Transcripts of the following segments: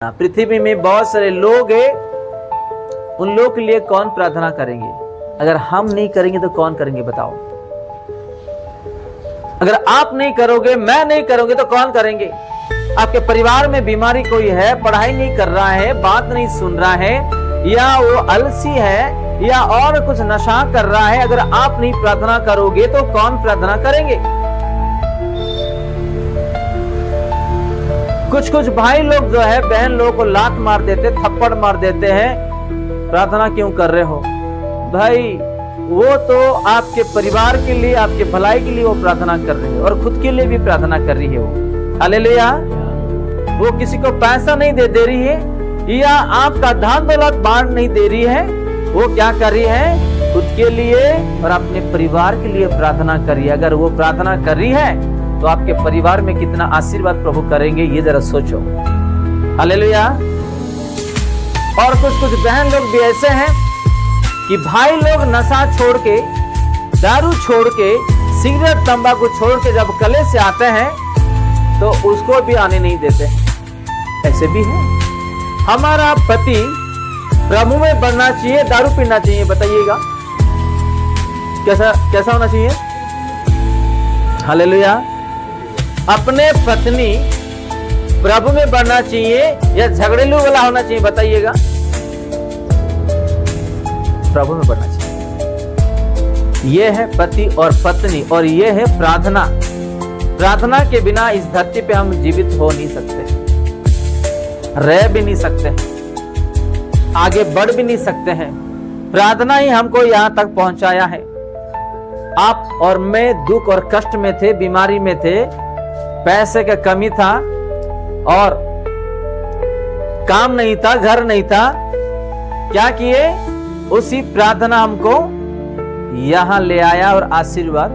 पृथ्वी में बहुत सारे लोग हैं, उन लोगों के लिए कौन प्रार्थना करेंगे? अगर हम नहीं करेंगे तो कौन करेंगे बताओ? अगर आप नहीं करोगे, मैं नहीं करोगे तो कौन करेंगे? आपके परिवार में बीमारी कोई है, पढ़ाई नहीं कर रहा है, बात नहीं सुन रहा है, या वो आलसी है, या और कुछ नशा कर रहा है, अगर आप नहीं प्रार्थना करोगे तो कौन प्रार्थना करेंगे? कुछ भाई लोग जो है बहन लोगों को लात मार देते, थप्पड़ मार देते हैं। प्रार्थना क्यों कर रहे हो भाई? वो तो आपके परिवार के लिए, आपके भलाई के लिए वो प्रार्थना कर रहे हैं, और खुद के लिए भी प्रार्थना कर रही है वो। हालेलुया। वो किसी को पैसा नहीं दे रही है, या आपका धन दौलत बांट नहीं दे रही है। वो क्या कर रही है? खुद के लिए और अपने परिवार के लिए प्रार्थना कर रही है। अगर वो प्रार्थना कर रही है तो आपके परिवार में कितना आशीर्वाद प्रभु करेंगे, ये जरा सोचो। हालेलुया। और कुछ बहन लोग भी ऐसे हैं कि भाई लोग नशा छोड़ के, दारू छोड़ के, सिगरेट तंबाकू छोड़ के जब कले से आते हैं तो उसको भी आने नहीं देते। ऐसे भी है। हमारा पति प्रभु में बढ़ना चाहिए, दारू पीना चाहिए? बताइएगा कैसा होना चाहिए? हालेलुया। अपने पत्नी प्रभु में बढ़ना चाहिए या झगड़ेलू वाला होना चाहिए? बताइएगा। प्रभु में बढ़ना चाहिए। यह है पति और पत्नी, और यह है प्रार्थना। प्रार्थना के बिना इस धरती पे हम जीवित हो नहीं सकते, रह भी नहीं सकते, आगे बढ़ भी नहीं सकते हैं। प्रार्थना ही हमको यहां तक पहुंचाया है। आप और मैं दुख और कष्ट में थे, बीमारी में थे, पैसे का कमी था, और काम नहीं था, घर नहीं था। क्या किए? उसी प्रार्थना हमको यहां ले आया और आशीर्वाद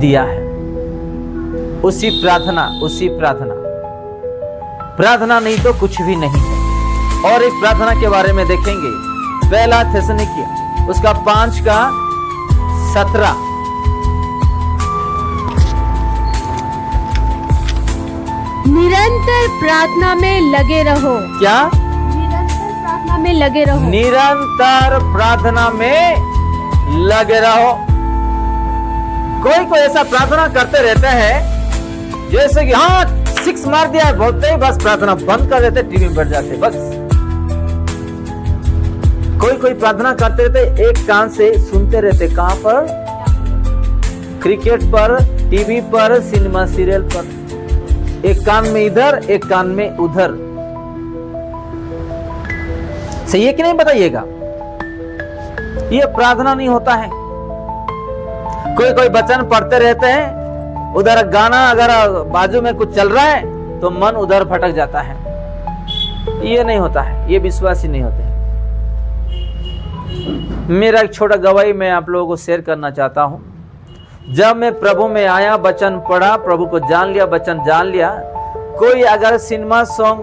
दिया है। उसी प्रार्थना प्रार्थना नहीं तो कुछ भी नहीं है। और एक प्रार्थना के बारे में देखेंगे, पहला थिस्सलुनीकी उसका 5:17। निरंतर प्रार्थना में लगे रहो। क्या? निरंतर प्रार्थना में लगे रहो। निरंतर प्रार्थना में लगे रहो। कोई ऐसा प्रार्थना करते रहते हैं जैसे कि हाँ 6 मार दिया, बोलते ही बस प्रार्थना बंद कर देते, टीवी में बैठ जाते बस। कोई प्रार्थना करते रहते, एक कान से सुनते रहते। कहां पर? क्रिकेट पर, टीवी पर, सिनेमा सीरियल पर। एक कान में इधर, एक कान में उधर। सही है कि नहीं? बताइएगा। ये प्रार्थना नहीं होता है। कोई वचन पढ़ते रहते हैं, उधर गाना अगर बाजू में कुछ चल रहा है तो मन उधर भटक जाता है। ये नहीं होता है, ये विश्वासी नहीं होते। मेरा एक छोटा गवाही मैं आप लोगों को शेयर करना चाहता हूं। जब मैं प्रभु में आया, वचन पढ़ा, प्रभु को जान लिया, वचन जान लिया। कोई अगर सिनेमा सॉन्ग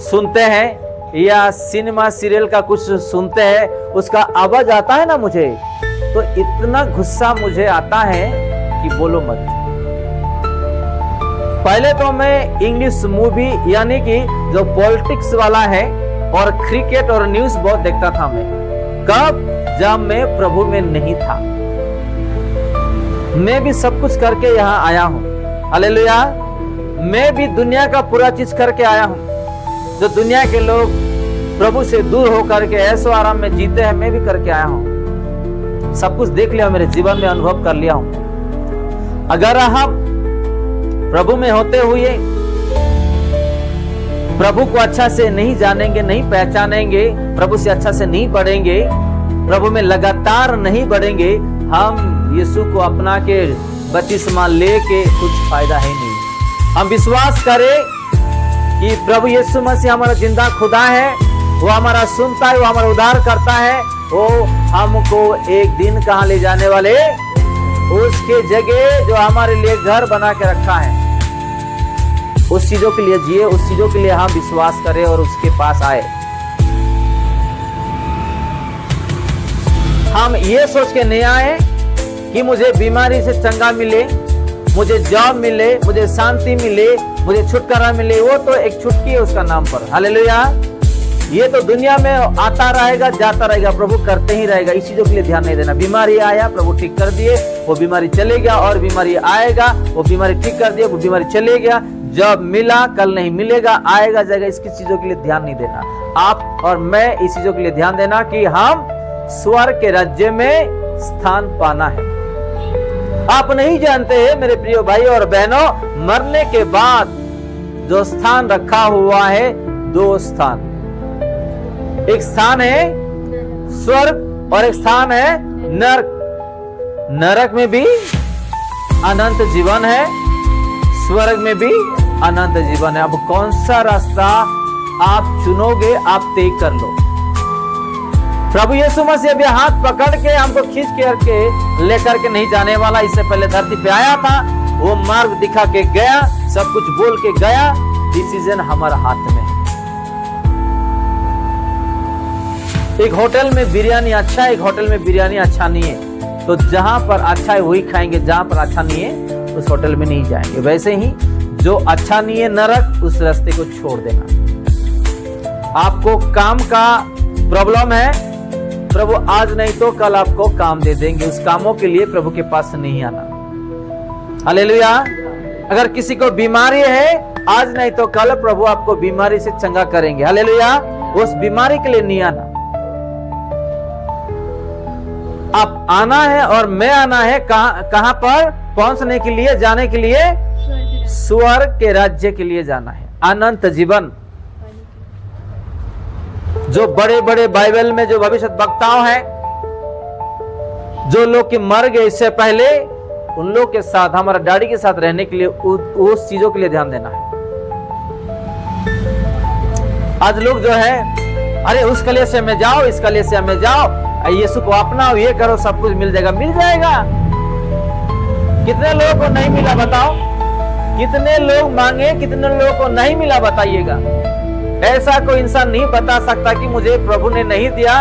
सुनते हैं या सिनेमा सीरियल का कुछ सुनते हैं, उसका आवाज आता है ना मुझे, तो इतना गुस्सा मुझे आता है कि बोलो मत। पहले तो मैं इंग्लिश मूवी यानी कि जो पॉलिटिक्स वाला है और क्रिकेट और न्यूज बहुत देखता था मैं। कब? जब मैं प्रभु में नहीं था। मैं भी सब कुछ करके यहाँ आया हूँ। हालेलुया। मैं भी दुनिया का पूरा चीज करके आया हूँ। जो दुनिया के लोग प्रभु से दूर होकर के ऐसो आराम में जीते हैं, मैं भी करके आया हूँ। सब कुछ देख लिया, मेरे जीवन में अनुभव कर लिया हूँ। अगर हम प्रभु में होते हुए प्रभु को अच्छा से नहीं जानेंगे, नहीं पहचानेंगे, प्रभु से अच्छा से नहीं बढ़ेंगे, प्रभु में लगातार नहीं बढ़ेंगे, हम यीशु को अपना के बपतिस्मा लेके कुछ फायदा है नहीं। हम विश्वास करें कि प्रभु यीशु मसीह हमारा जिंदा खुदा है, वो हमारा सुनता है, वो हमारा उद्धार करता है। वो हमको एक दिन कहां ले जाने वाले? उसके जगह जो हमारे लिए घर बना के रखा है, उस चीजों के लिए जिए, उस चीजों के लिए हम विश्वास करें और उसके पास आए। हम ये सोच के नहीं आए कि मुझे बीमारी से चंगा मिले, मुझे जॉब मिले, मुझे शांति मिले, मुझे छुटकारा मिले, वो तो एक छुटकी है उसका नाम पर। हालेलुया। ये तो दुनिया में आता रहेगा, जाता रहेगा, प्रभु करते ही रहेगा। इस चीजों के लिए ध्यान नहीं देना। बीमारी आया, प्रभु ठीक कर दिए, वो बीमारी चले गया, और बीमारी आएगा, वो बीमारी ठीक कर दिए, वो बीमारी चले गया। जब मिला, कल नहीं मिलेगा, आएगा जाएगा। इसकी चीजों के लिए ध्यान नहीं देना। आप और मैं इस चीजों के लिए ध्यान देना कि हम स्वर्ग के राज्य में स्थान पाना है। आप नहीं जानते हैं मेरे प्रिय भाई और बहनों, मरने के बाद जो स्थान रखा हुआ है, दो स्थान। एक स्थान है स्वर्ग और एक स्थान है नरक। नरक में भी अनंत जीवन है, स्वर्ग में भी अनंत जीवन है। अब कौन सा रास्ता आप चुनोगे, आप तय कर लो। प्रभु यीशु मसीह भी हाथ पकड़ के हमको खींच के लेकर के नहीं जाने वाला। इससे पहले धरती पे आया था, वो मार्ग दिखा के गया, सब कुछ बोल के गया। डिसीजन हमारे हाथ में है। एक होटल में बिरयानी अच्छा है, एक होटल में बिरयानी अच्छा नहीं है। तो जहां पर अच्छा है वही खाएंगे, जहां पर अच्छा नहीं है उस होटल में नहीं जाएंगे। वैसे ही जो अच्छा नहीं है नरक, उस रास्ते को छोड़ देना। आपको काम का प्रॉब्लम है, प्रभु आज नहीं तो कल आपको काम दे देंगे। उस कामों के लिए प्रभु के पास नहीं आना। हालेलुया। अगर किसी को बीमारी है, आज नहीं तो कल प्रभु आपको बीमारी से चंगा करेंगे। हालेलुया। उस बीमारी के लिए नहीं आना। आप आना है और मैं आना है कहां पर पहुंचने के लिए, जाने के लिए स्वर्ग के राज्य के लिए जाना है। अनंत जीवन। जो बड़े बड़े बाइबल में जो भविष्य वक्ताओं हैं, जो लोग के मर गए इससे पहले, उन लोग के साथ, हमारा डैडी के साथ रहने के लिए उस चीजों के लिए ध्यान देना है। आज लोग जो है, अरे उस कलीसिया में जाओ, इस कलीसिया में जाओ, यीशु को अपनाओ, ये करो, सब कुछ मिल जाएगा। मिल जाएगा। कितने लोगों को नहीं मिला बताओ? कितने लोग मांगे, कितने लोगों को नहीं मिला बताइएगा। ऐसा कोई इंसान नहीं बता सकता कि मुझे प्रभु ने नहीं दिया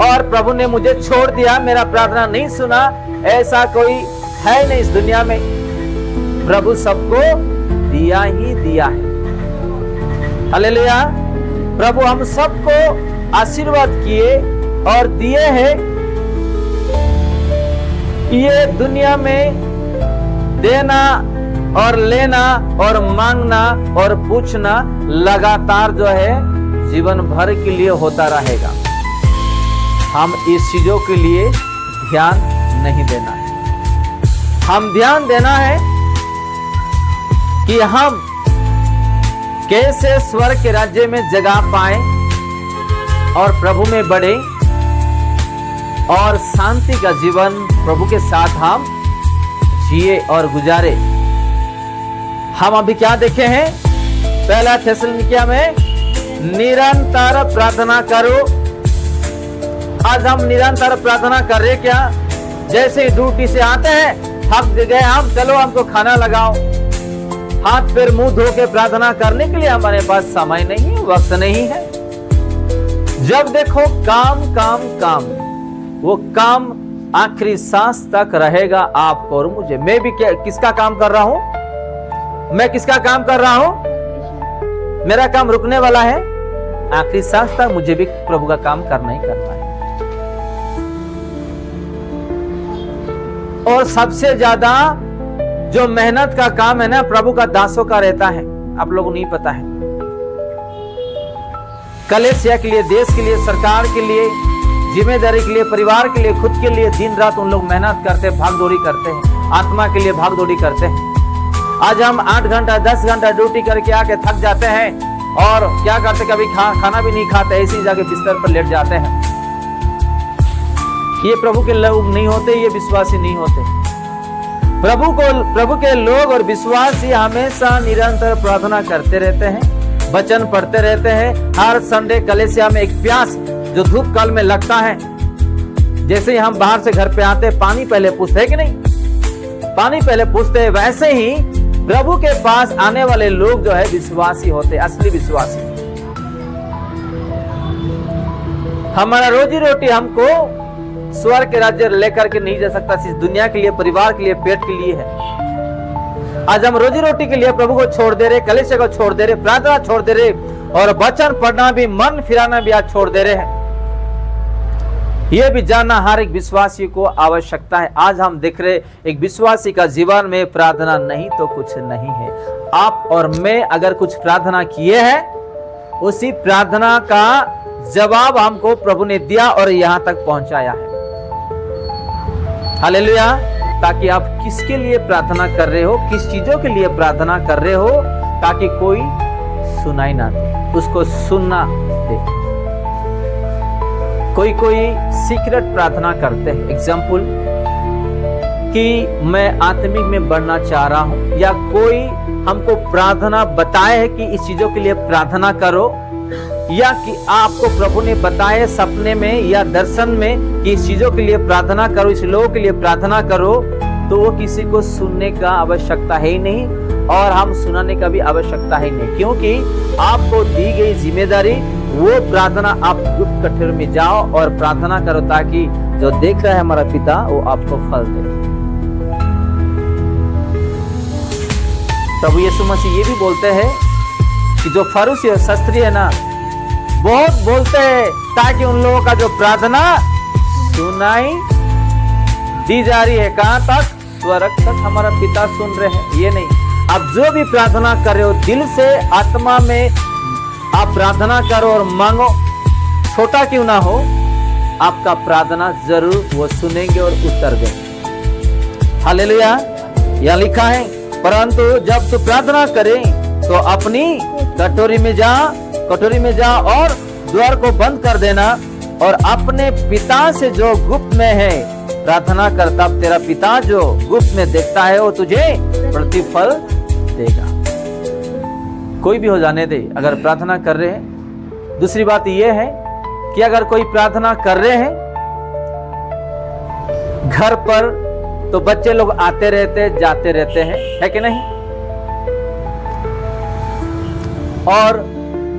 और प्रभु ने मुझे छोड़ दिया, मेरा प्रार्थना नहीं सुना। ऐसा कोई है नहीं इस दुनिया में। प्रभु सबको दिया ही दिया है। हालेलुया। प्रभु हम सबको आशीर्वाद किए और दिए हैं। ये दुनिया में देना और लेना और मांगना और पूछना लगातार जो है जीवन भर के लिए होता रहेगा। हम इस चीजों के लिए ध्यान नहीं देना है। हम ध्यान देना है कि हम कैसे स्वर्ग के राज्य में जगह पाए और प्रभु में बढ़े और शांति का जीवन प्रभु के साथ हम जिए और गुजारे। हम अभी क्या देखे हैं? पहला थिस्सलुनीकियों में निरंतर प्रार्थना करो। आज हम निरंतर प्रार्थना कर रहे क्या? जैसे ड्यूटी से आते हैं, थक गए हम, चलो हमको खाना लगाओ। हाथ पैर मुंह धो के प्रार्थना करने के लिए हमारे पास समय नहीं है, वक्त नहीं है। जब देखो काम काम काम, वो काम आखिरी सांस तक रहेगा आपको और मुझे। मैं भी किसका काम कर रहा हूं? मैं किसका काम कर रहा हूं? मेरा काम रुकने वाला है। आखिरी सांस तक मुझे भी प्रभु का काम करना ही करना है। और सबसे ज्यादा जो मेहनत का काम है ना, प्रभु का दासों का रहता है। आप लोगों को नहीं पता है। कलीसिया के लिए, देश के लिए, सरकार के लिए, जिम्मेदारी के लिए, परिवार के लिए, खुद के लिए दिन रात उन लोग मेहनत करते हैं, भागदौड़ी करते हैं, आत्मा के लिए भागदौड़ी करते हैं। आज हम 8 घंटा 10 घंटा ड्यूटी करके आके थक जाते हैं और क्या करते, कभी खाना भी नहीं खाते, ऐसी जगह बिस्तर पर लेट जाते हैं। ये प्रभु के लोग नहीं होते, ये विश्वासी नहीं होते। प्रभु के लोग और विश्वासी हमेशा निरंतर प्रार्थना करते रहते हैं, वचन पढ़ते रहते हैं। हर संडे कलीसिया में एक प्यास जो धूप काल में लगता है। जैसे ही हम बाहर से घर पे आते हैं, पानी पहले पूछते हैं कि नहीं? पानी पहले पूछते हैं। वैसे ही प्रभु के पास आने वाले लोग जो है विश्वासी होते, असली विश्वासी। हमारा रोजी रोटी हमको स्वर्ग के राज्य लेकर के नहीं जा सकता। इस दुनिया के लिए, परिवार के लिए, पेट के लिए है। आज हम रोजी रोटी के लिए प्रभु को छोड़ दे रहे, कलीसिया को छोड़ दे रहे, प्रार्थना छोड़ दे रहे और वचन पढ़ना भी, मन फिराना भी आज छोड़ दे रहे हैं। यह भी जानना हर एक विश्वासी को आवश्यकता है। आज हम देख रहे एक विश्वासी का जीवन में प्रार्थना नहीं तो कुछ नहीं है। आप और मैं अगर कुछ प्रार्थना किए हैं, उसी प्रार्थना का जवाब हमको प्रभु ने दिया और यहां तक पहुंचाया है। हालेलुया। ताकि आप किसके लिए प्रार्थना कर रहे हो, किस चीजों के लिए प्रार्थना कर रहे हो, ताकि कोई सुनाई ना दे, उसको सुनना दे। कोई सीक्रेट प्रार्थना करते हैं, एग्जाम्पल कि मैं आत्मिक में बढ़ना चाह रहा हूं, या कोई हमको प्रार्थना बताए है कि इस चीजों के लिए प्रार्थना करो, या कि आपको प्रभु ने बताए सपने में या दर्शन में कि इस चीजों के लिए प्रार्थना करो, इस लोगों के लिए प्रार्थना करो, तो वो किसी को सुनने का आवश्यकता है ही नहीं और हम सुनाने का भी आवश्यकता है नहीं, क्योंकि आपको दी गई जिम्मेदारी वो प्रार्थना आप गुप्त कठोर में जाओ और प्रार्थना करो, ताकि जो देख रहा है हमारा पिता वो आपको फल दे। प्रभु यीशु मसीह ये भी बोलते हैं कि जो फरीसी और शास्त्री है ना, बहुत बोलते हैं ताकि उन लोगों का जो प्रार्थना सुनाई दी जा रही है। कहां तक? स्वर्ग तक हमारा पिता सुन रहे हैं। ये नहीं, आप जो भी प्रार्थना कर रहे हो दिल से, आत्मा में आप प्रार्थना करो और मांगो, छोटा क्यों ना हो, आपका प्रार्थना जरूर वो सुनेंगे और उत्तर देंगे। हालेलुया। यह लिखा है, परंतु जब तू प्रार्थना करे तो अपनी कटोरी में जा और द्वार को बंद कर देना और अपने पिता से जो गुप्त में है प्रार्थना कर, तब तेरा पिता जो गुप्त में देखता है वो तुझे प्रतिफल देगा। कोई भी हो जाने दे, अगर प्रार्थना कर रहे हैं। दूसरी बात यह है कि अगर कोई प्रार्थना कर रहे हैं घर पर, तो बच्चे लोग आते रहते जाते रहते हैं, है कि नहीं? और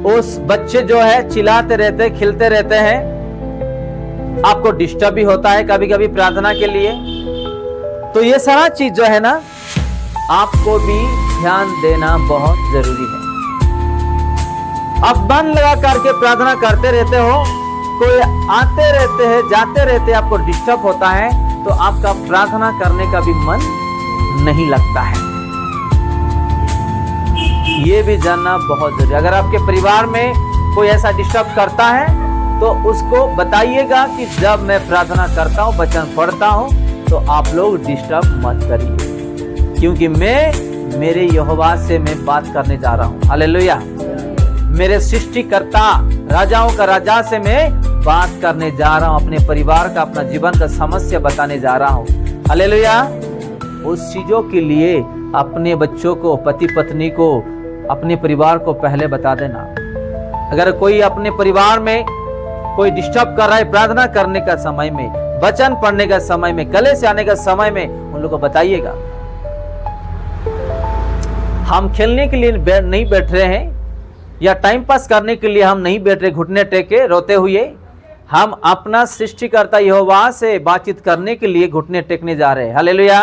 उस बच्चे जो है चिल्लाते रहते, खिलते रहते हैं, आपको डिस्टर्ब भी होता है कभी कभी प्रार्थना के लिए। तो ये सारा चीज जो है ना, आपको भी ध्यान देना बहुत जरूरी है। आप मन लगा करके प्रार्थना करते रहते हो, कोई आते रहते हैं जाते रहते, आपको डिस्टर्ब होता है, तो आपका प्रार्थना करने का भी मन नहीं लगता है। ये भी जानना बहुत जरूरी। अगर आपके परिवार में कोई ऐसा डिस्टर्ब करता है तो उसको बताइएगा कि जब मैं प्रार्थना करता हूँ, वचन पढ़ता हूँ, तो आप लोग डिस्टर्ब मत करिए, क्योंकि मैं मेरे यहोवा से मैं बात करने जा रहा हूँ। हालेलुया। मेरे सृष्टिकर्ता, राजाओं का राजा से मैं बात करने जा रहा हूँ, अपने परिवार का, अपना जीवन का समस्या बताने जा रहा हूँ। हालेलुया। उस चीजों के लिए अपने बच्चों को, पति पत्नी को, अपने परिवार को पहले बता देना। अगर कोई अपने परिवार में कोई डिस्टर्ब कर रहा है प्रार्थना करने का समय में, वचन पढ़ने का समय में, गले से आने का समय में, उन लोगों को बताइएगा। हम खेलने के लिए नहीं बैठ रहे हैं या टाइम पास करने के लिए हम नहीं बैठ रहे घुटने टेके रोते हुए। हम अपना सृष्टिकर्ता यहोवा से बातचीत करने के लिए घुटने टेकने जा रहे हैं। हालेलुया।